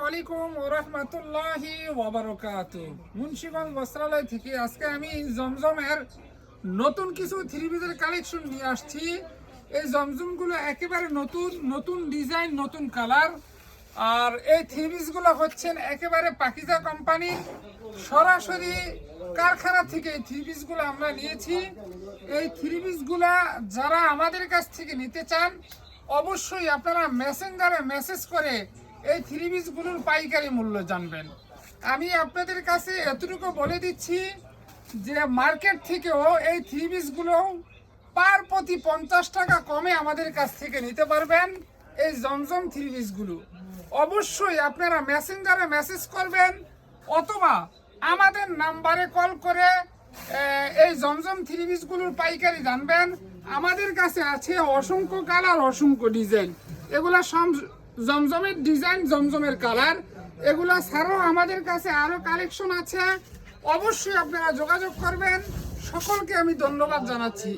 আলাইকুম ওয়া রাহমাতুল্লাহি ওয়া বারাকাতুহু। মুন্সিগঞ্জ বস্ত্রালয় থেকে আজকে আমি জমজমের নতুন কিছু থ্রি পিসের কালেকশন নিয়ে আসছি। এই জমজমগুলো একেবারে নতুন নতুন ডিজাইন, নতুন কালার। আর এই থ্রি পিসগুলো হচ্ছেন একেবারে পাকিজা কোম্পানি, সরাসরি কারখানা থেকে এই থ্রি পিসগুলো আমরা নিয়েছি। এই থ্রি পিসগুলো যারা আমাদের কাছ থেকে নিতে চান অবশ্যই আপনারা মেসেঞ্জারে মেসেজ করে এই থ্রি পিসগুলোর পাইকারি মূল্য জানবেন। আমি আপনাদের কাছে এতটুকু বলে দিচ্ছি যে মার্কেট থেকেও এই থ্রি পিসগুলো পার প্রতি 50 টাকা কমে আমাদের কাছ থেকে নিতে পারবেন। এই জমজম থ্রি পিসগুলো অবশ্যই আপনারা মেসেঞ্জারে মেসেজ করবেন অথবা আমাদের নাম্বারে কল করে এই জমজম থ্রি পিসগুলোর পাইকারি জানবেন। আমাদের কাছে আছে অসংখ্য কালার, অসংখ্য ডিজাইন। এগুলা সব জমজমের ডিজাইন, জমজমের কালার। এগুলা ছাড়াও আমাদের কাছে আরো কালেকশন আছে। অবশ্যই আপনারা যোগাযোগ করবেন। সকলকে আমি ধন্যবাদ জানাচ্ছি।